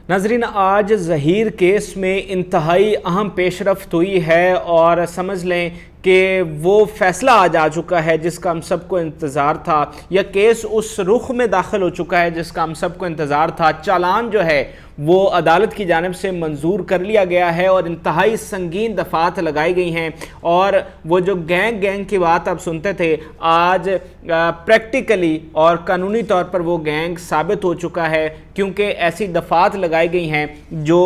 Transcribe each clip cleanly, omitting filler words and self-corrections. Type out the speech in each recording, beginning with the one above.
ناظرین، آج ظہیر کیس میں انتہائی اہم پیش رفت ہوئی ہے اور سمجھ لیں کہ وہ فیصلہ آج آ چکا ہے جس کا ہم سب کو انتظار تھا، یا کیس اس رخ میں داخل ہو چکا ہے جس کا ہم سب کو انتظار تھا۔ چالان جو ہے وہ عدالت کی جانب سے منظور کر لیا گیا ہے اور انتہائی سنگین دفعات لگائی گئی ہیں، اور وہ جو گینگ کی بات آپ سنتے تھے، آج پریکٹیکلی اور قانونی طور پر وہ گینگ ثابت ہو چکا ہے، کیونکہ ایسی دفعات لگائی گئی ہیں جو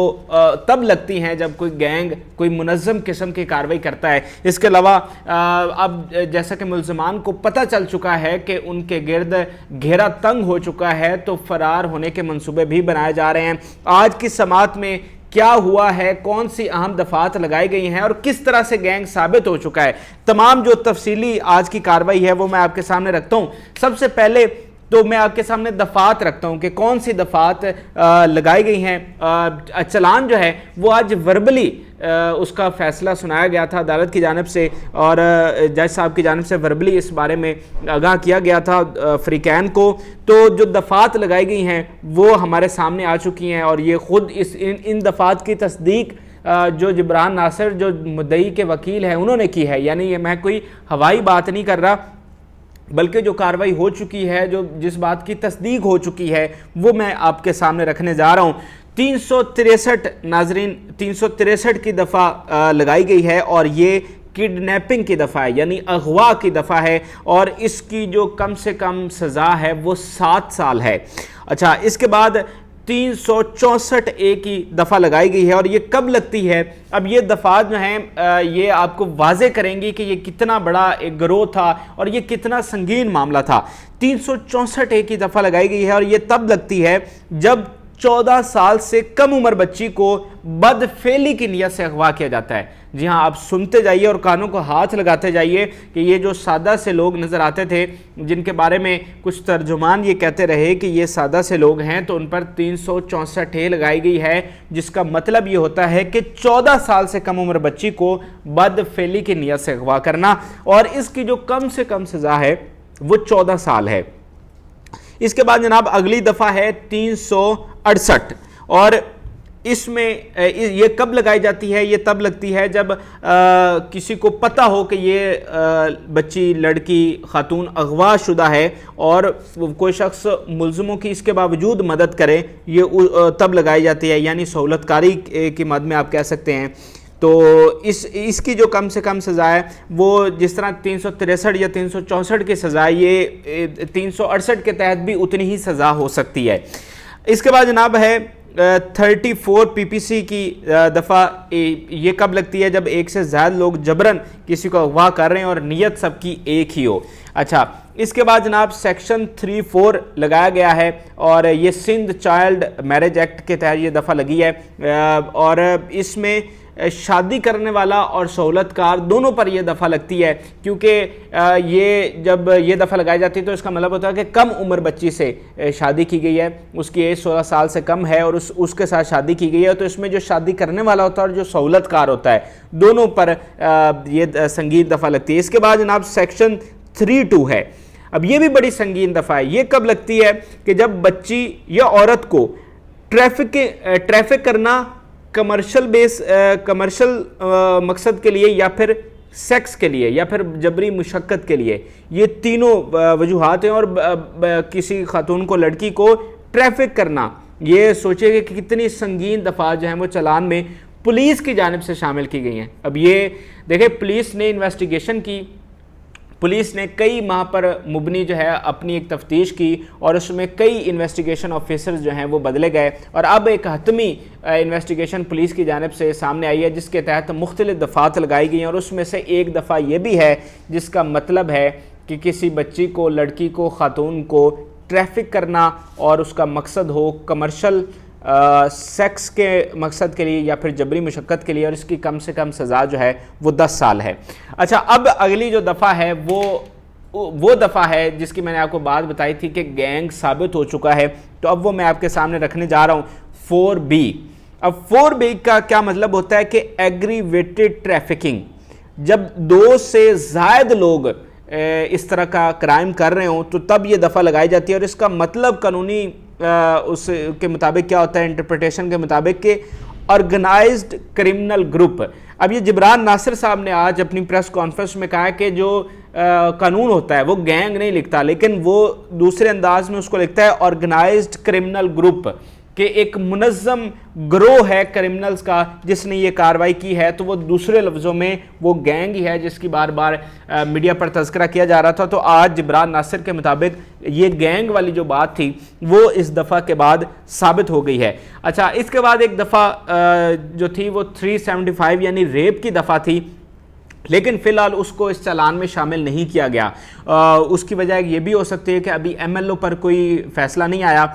تب لگتی ہیں جب کوئی گینگ کوئی منظم قسم کی کارروائی کرتا ہے۔ اس کے علاوہ اب جیسا کہ ملزمان کو پتہ چل چکا ہے کہ ان کے گرد گھیرا تنگ ہو چکا ہے، تو فرار ہونے کے منصوبے بھی بنائے جا رہے ہیں۔ آج کی سماعت میں کیا ہوا ہے، کون سی اہم دفعات لگائی گئی ہیں اور کس طرح سے گینگ ثابت ہو چکا ہے، تمام جو تفصیلی آج کی کارروائی ہے وہ میں آپ کے سامنے رکھتا ہوں۔ سب سے پہلے تو میں آپ کے سامنے دفعات رکھتا ہوں کہ کون سی دفعات لگائی گئی ہیں۔ چلان جو ہے وہ آج وربلی اس کا فیصلہ سنایا گیا تھا عدالت کی جانب سے، اور جج صاحب کی جانب سے وربلی اس بارے میں آگاہ کیا گیا تھا فریقین کو۔ تو جو دفعات لگائی گئی ہیں وہ ہمارے سامنے آ چکی ہیں، اور یہ خود ان دفعات کی تصدیق جو جبران ناصر جو مدعی کے وکیل ہیں انہوں نے کی ہے، یعنی یہ میں کوئی ہوائی بات نہیں کر رہا، بلکہ جو کارروائی ہو چکی ہے، جس بات کی تصدیق ہو چکی ہے وہ میں آپ کے سامنے رکھنے جا رہا ہوں۔ 363 ناظرین 363 کی دفعہ لگائی گئی ہے، اور یہ کڈنیپنگ کی دفعہ ہے، یعنی اغوا کی دفعہ ہے، اور اس کی جو کم سے کم سزا ہے وہ 7 سال ہے۔ اچھا، اس کے بعد 364 کی دفعہ لگائی گئی ہے، اور یہ کب لگتی ہے؟ اب یہ دفعات جو ہیں یہ آپ کو واضح کریں گی کہ یہ کتنا بڑا ایک گروہ تھا اور یہ کتنا سنگین معاملہ تھا۔ 364 کی دفعہ لگائی گئی ہے، اور یہ تب لگتی ہے جب 14 سال سے کم عمر بچی کو بدفعلی کی نیت سے اغوا کیا جاتا ہے۔ جی ہاں، آپ سنتے جائیے اور کانوں کو ہاتھ لگاتے جائیے کہ یہ جو سادہ سے لوگ نظر آتے تھے، جن کے بارے میں کچھ ترجمان یہ کہتے رہے کہ یہ سادہ سے لوگ ہیں، تو ان پر 364 لگائی گئی ہے، جس کا مطلب یہ ہوتا ہے کہ 14 سال سے کم عمر بچی کو بدفعلی کی نیت سے اغوا کرنا، اور اس کی جو کم سے کم سزا ہے وہ 14 سال ہے۔ اس کے بعد جناب اگلی دفعہ ہے 368، اور اس میں یہ کب لگائی جاتی ہے؟ یہ تب لگتی ہے جب کسی کو پتہ ہو کہ یہ بچی، لڑکی، خاتون اغوا شدہ ہے، اور کوئی شخص ملزموں کی اس کے باوجود مدد کرے، یہ تب لگائی جاتی ہے، یعنی سہولت کاری کی مد میں آپ کہہ سکتے ہیں۔ تو اس کی جو کم سے کم سزا ہے وہ جس طرح 363 یا 364 کی سزا، یہ 368 کے تحت بھی اتنی ہی سزا ہو سکتی ہے۔ اس کے بعد جناب ہے 34 PPC کی دفعہ، یہ کب لگتی ہے؟ جب ایک سے زائد لوگ جبرن کسی کو اغوا کر رہے ہیں اور نیت سب کی ایک ہی ہو۔ اچھا، اس کے بعد جناب سیکشن 34 لگایا گیا ہے، اور یہ سندھ چائلڈ میرج ایکٹ کے تحت یہ دفعہ لگی ہے، اور اس میں شادی کرنے والا اور سہولت کار دونوں پر یہ دفعہ لگتی ہے، کیونکہ یہ جب یہ دفعہ لگائی جاتی ہے تو اس کا مطلب ہوتا ہے کہ کم عمر بچی سے شادی کی گئی ہے، اس کی ایج 16 سال سے کم ہے، اور اس کے ساتھ شادی کی گئی ہے، تو اس میں جو شادی کرنے والا ہوتا ہے اور جو سہولت کار ہوتا ہے، دونوں پر یہ سنگین دفعہ لگتی ہے۔ اس کے بعد جناب سیکشن 32 ہے۔ اب یہ بھی بڑی سنگین دفعہ ہے۔ یہ کب لگتی ہے؟ کہ جب بچی یا عورت کو ٹریفک کرنا کمرشل مقصد کے لیے، یا پھر سیکس کے لیے، یا پھر جبری مشقت کے لیے، یہ تینوں وجوہات ہیں، اور کسی خاتون کو، لڑکی کو ٹریفک کرنا، یہ سوچے کہ کتنی سنگین دفعات جو ہیں وہ چلان میں پولیس کی جانب سے شامل کی گئی ہیں۔ اب یہ دیکھیں، پولیس نے انویسٹیگیشن کی، پولیس نے کئی ماہ پر مبنی جو ہے اپنی ایک تفتیش کی، اور اس میں کئی انویسٹیگیشن آفیسرز جو ہیں وہ بدلے گئے، اور اب ایک حتمی انویسٹیگیشن پولیس کی جانب سے سامنے آئی ہے، جس کے تحت مختلف دفعات لگائی گئی ہیں، اور اس میں سے ایک دفعہ یہ بھی ہے جس کا مطلب ہے کہ کسی بچی کو، لڑکی کو، خاتون کو ٹریفک کرنا، اور اس کا مقصد ہو کمرشل سیکس کے مقصد کے لیے یا پھر جبری مشقت کے لیے، اور اس کی کم سے کم سزا جو ہے وہ 10 سال ہے۔ اچھا، اب اگلی جو دفعہ ہے وہ دفعہ ہے جس کی میں نے آپ کو بات بتائی تھی کہ گینگ ثابت ہو چکا ہے، تو اب وہ میں آپ کے سامنے رکھنے جا رہا ہوں 4B۔ اب 4B کا کیا مطلب ہوتا ہے؟ کہ ایگریویٹڈ ٹریفکنگ، جب 2 سے زائد لوگ اس طرح کا کرائم کر رہے ہوں تو تب یہ دفعہ لگائی جاتی ہے، اور اس کا مطلب قانونی اس کے مطابق کیا ہوتا ہے انٹرپریٹیشن کے مطابق کہ آرگنائزڈ کرمنل گروپ. اب یہ جبران ناصر صاحب نے آج اپنی پریس کانفرنس میں کہا کہ جو قانون ہوتا ہے وہ گینگ نہیں لکھتا, لیکن وہ دوسرے انداز میں اس کو لکھتا ہے آرگنائزڈ کرمنل گروپ, کہ ایک منظم گروہ ہے کرمنلز کا جس نے یہ کاروائی کی ہے. تو وہ دوسرے لفظوں میں وہ گینگ ہی ہے جس کی بار بار میڈیا پر تذکرہ کیا جا رہا تھا. تو آج جبران ناصر کے مطابق یہ گینگ والی جو بات تھی وہ اس دفعہ کے بعد ثابت ہو گئی ہے. اچھا, اس کے بعد ایک دفعہ جو تھی وہ 375 یعنی ریپ کی دفعہ تھی, لیکن فی الحال اس کو اس چالان میں شامل نہیں کیا گیا. اس کی وجہ یہ بھی ہو سکتی ہے کہ ابھی ایم ایل او پر کوئی فیصلہ نہیں آیا,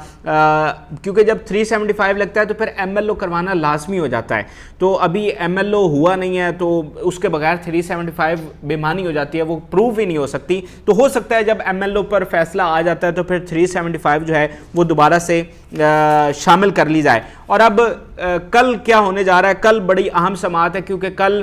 کیونکہ جب 375 لگتا ہے تو پھر ایم ایل او کروانا لازمی ہو جاتا ہے. تو ابھی ایم ایل او ہوا نہیں ہے تو اس کے بغیر 375 بے معنی ہو جاتی ہے, وہ پروف ہی نہیں ہو سکتی. تو ہو سکتا ہے جب ایم ایل او پر فیصلہ آ جاتا ہے تو پھر 375 جو ہے وہ دوبارہ سے شامل کر لی جائے. اور اب کل کیا ہونے جا رہا ہے, کل بڑی اہم سماعت ہے, کیونکہ کل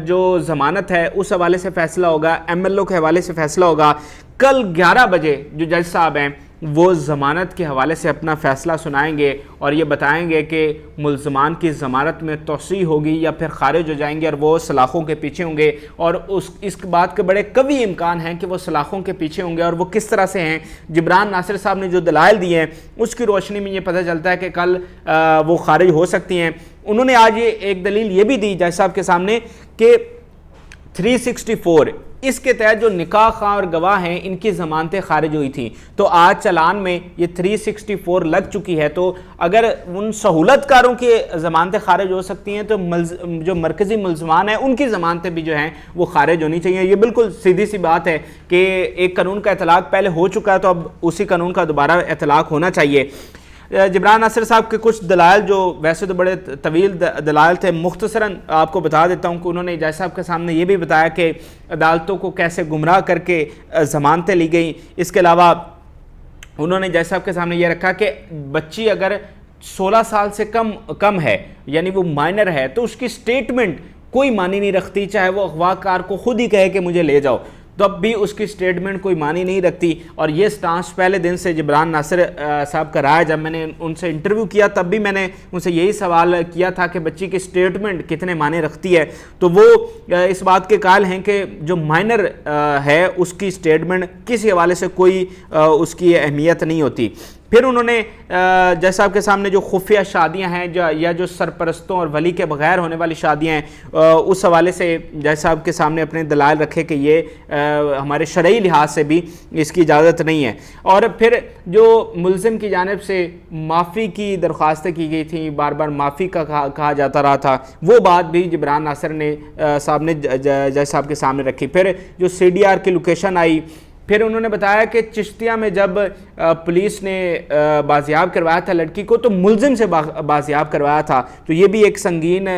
جو ضمانت ہے اس حوالے سے فیصلہ ہوگا, ایم ایل او کے حوالے سے فیصلہ ہوگا. کل 11 بجے جو جج صاحب ہیں وہ ضمانت کے حوالے سے اپنا فیصلہ سنائیں گے اور یہ بتائیں گے کہ ملزمان کی ضمانت میں توسیع ہوگی یا پھر خارج ہو جائیں گے, اور وہ سلاخوں کے پیچھے ہوں گے. اور اس بات کے بڑے قوی امکان ہیں کہ وہ سلاخوں کے پیچھے ہوں گے, اور وہ کس طرح سے ہیں. جبران ناصر صاحب نے جو دلائل دیے ہیں اس کی روشنی میں یہ پتہ چلتا ہے کہ کل وہ خارج ہو سکتی ہیں. انہوں نے آج ایک دلیل یہ بھی دی جج صاحب کے سامنے کہ 364 اس کے تحت جو نکاح خواہ اور گواہ ہیں ان کی ضمانتیں خارج ہوئی تھیں, تو آج چالان میں یہ 364 لگ چکی ہے. تو اگر ان سہولت کاروں کی ضمانتیں خارج ہو سکتی ہیں تو جو مرکزی ملزمان ہیں ان کی ضمانتیں بھی جو ہیں وہ خارج ہونی چاہیے. یہ بالکل سیدھی سی بات ہے کہ ایک قانون کا اطلاق پہلے ہو چکا ہے تو اب اسی قانون کا دوبارہ اطلاق ہونا چاہیے. جبران ناصر صاحب کے کچھ دلائل جو ویسے تو بڑے طویل دلائل تھے, مختصراً آپ کو بتا دیتا ہوں کہ انہوں نے جج صاحب کے سامنے یہ بھی بتایا کہ عدالتوں کو کیسے گمراہ کر کے ضمانتیں لی گئیں. اس کے علاوہ انہوں نے جج صاحب کے سامنے یہ رکھا کہ بچی اگر 16 سال سے کم ہے یعنی وہ مائنر ہے تو اس کی سٹیٹمنٹ کوئی معنی نہیں رکھتی, چاہے وہ اغوا کار کو خود ہی کہے کہ مجھے لے جاؤ تو اب بھی اس کی سٹیٹمنٹ کوئی معنی نہیں رکھتی. اور یہ سٹانس پہلے دن سے جبران ناصر صاحب کا رہا ہے. جب میں نے ان سے انٹرویو کیا تب بھی میں نے ان سے یہی سوال کیا تھا کہ بچی کی سٹیٹمنٹ کتنے معنی رکھتی ہے, تو وہ اس بات کے قائل ہیں کہ جو مائنر ہے اس کی سٹیٹمنٹ کسی حوالے سے کوئی اس کی اہمیت نہیں ہوتی. پھر انہوں نے جج صاحب کے سامنے جو خفیہ شادیاں ہیں یا جو سرپرستوں اور ولی کے بغیر ہونے والی شادیاں ہیں اس حوالے سے جج صاحب کے سامنے اپنے دلائل رکھے کہ یہ ہمارے شرعی لحاظ سے بھی اس کی اجازت نہیں ہے. اور پھر جو ملزم کی جانب سے معافی کی درخواستیں کی گئی تھیں, بار بار معافی کا کہا جاتا رہا تھا, وہ بات بھی جبران ناصر صاحب نے جج صاحب کے سامنے رکھی. پھر جو سی ڈی آر کی لوکیشن آئی, پھر انہوں نے بتایا کہ چشتیہ میں جب پولیس نے بازیاب کروایا تھا لڑکی کو تو ملزم سے بازیاب کروایا تھا. تو یہ بھی ایک سنگین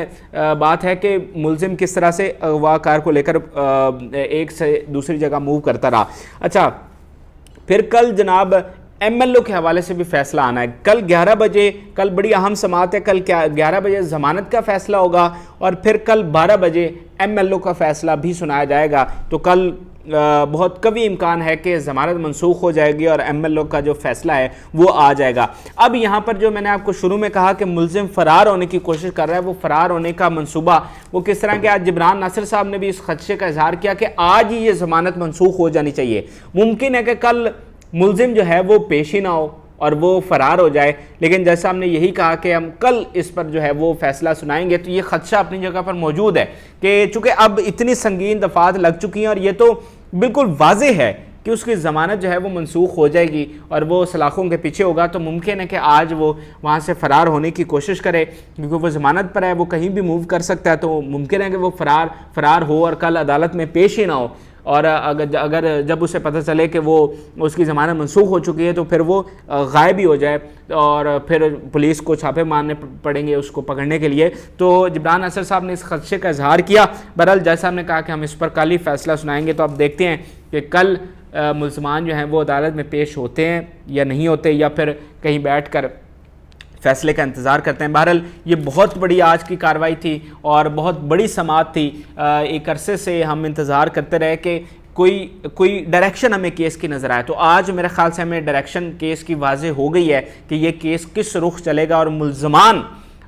بات ہے کہ ملزم کس طرح سے اغوا کار کو لے کر ایک سے دوسری جگہ موو کرتا رہا. اچھا, پھر کل جناب ایم ایل او کے حوالے سے بھی فیصلہ آنا ہے. کل 11 بجے کل بڑی اہم سماعت ہے, کل 11 بجے ضمانت کا فیصلہ ہوگا اور پھر کل 12 بجے ایم ایل او کا فیصلہ بھی سنایا جائے گا. تو کل بہت قوی امکان ہے کہ ضمانت منسوخ ہو جائے گی اور ایم ایل او کا جو فیصلہ ہے وہ آ جائے گا. اب یہاں پر جو میں نے آپ کو شروع میں کہا کہ ملزم فرار ہونے کی کوشش کر رہا ہے, وہ فرار ہونے کا منصوبہ وہ کس طرح کہ آج جبران ناصر صاحب نے بھی اس خدشے کا اظہار کیا کہ آج ہی یہ ضمانت منسوخ ہو جانی چاہیے. ممکن ہے کہ کل ملزم جو ہے وہ پیش ہی نہ ہو اور وہ فرار ہو جائے, لیکن جج صاحب نے یہی کہا کہ ہم کل اس پر جو ہے وہ فیصلہ سنائیں گے. تو یہ خدشہ اپنی جگہ پر موجود ہے کہ چونکہ اب اتنی سنگین دفعات لگ چکی ہیں اور یہ تو بالکل واضح ہے کہ اس کی ضمانت جو ہے وہ منسوخ ہو جائے گی اور وہ سلاخوں کے پیچھے ہوگا, تو ممکن ہے کہ آج وہ وہاں سے فرار ہونے کی کوشش کرے کیونکہ وہ ضمانت پر ہے, وہ کہیں بھی موو کر سکتا ہے. تو ممکن ہے کہ وہ فرار ہو اور کل عدالت میں پیش ہی نہ ہو, اور اگر جب اسے پتہ چلے کہ وہ اس کی ضمانت منسوخ ہو چکی ہے تو پھر وہ غائب ہی ہو جائے اور پھر پولیس کو چھاپے مارنے پڑیں گے اس کو پکڑنے کے لیے. تو جبران ناصر صاحب نے اس خدشے کا اظہار کیا. بہرحال جج صاحب نے کہا کہ ہم اس پر کل ہی فیصلہ سنائیں گے. تو اب دیکھتے ہیں کہ کل ملزمان جو ہیں وہ عدالت میں پیش ہوتے ہیں یا نہیں ہوتے, یا پھر کہیں بیٹھ کر فیصلے کا انتظار کرتے ہیں. بہرحال یہ بہت بڑی آج کی کارروائی تھی اور بہت بڑی سماعت تھی. ایک عرصے سے ہم انتظار کرتے رہے کہ کوئی ڈائریکشن ہمیں کیس کی نظر آئے. تو آج میرے خیال سے ہمیں ڈائریکشن کیس کی واضح ہو گئی ہے کہ یہ کیس کس رخ چلے گا, اور ملزمان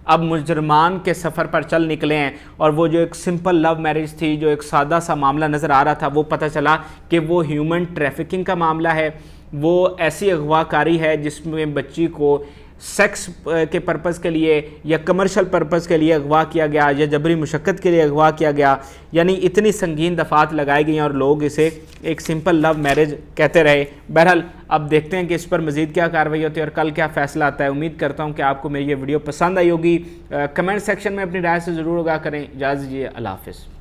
اب مجرمان کے سفر پر چل نکلے ہیں. اور وہ جو ایک سمپل لو میرج تھی, جو ایک سادہ سا معاملہ نظر آ رہا تھا, وہ پتہ چلا کہ وہ ہیومن ٹریفکنگ کا معاملہ ہے, وہ ایسی اغوا کاری ہے جس میں بچی کو سیکس کے پرپز کے لیے یا کمرشل پرپز کے لیے اغوا کیا گیا یا جبری مشقت کے لیے اغوا کیا گیا. یعنی اتنی سنگین دفعات لگائی گئی ہیں اور لوگ اسے ایک سمپل لو میرج کہتے رہے. بہرحال اب دیکھتے ہیں کہ اس پر مزید کیا کارروائی ہوتی ہے اور کل کیا فیصلہ آتا ہے. امید کرتا ہوں کہ آپ کو میری یہ ویڈیو پسند آئی ہوگی. کمنٹ سیکشن میں اپنی رائے سے ضرور آگاہ کریں. اجازت دیجیے, اللہ حافظ.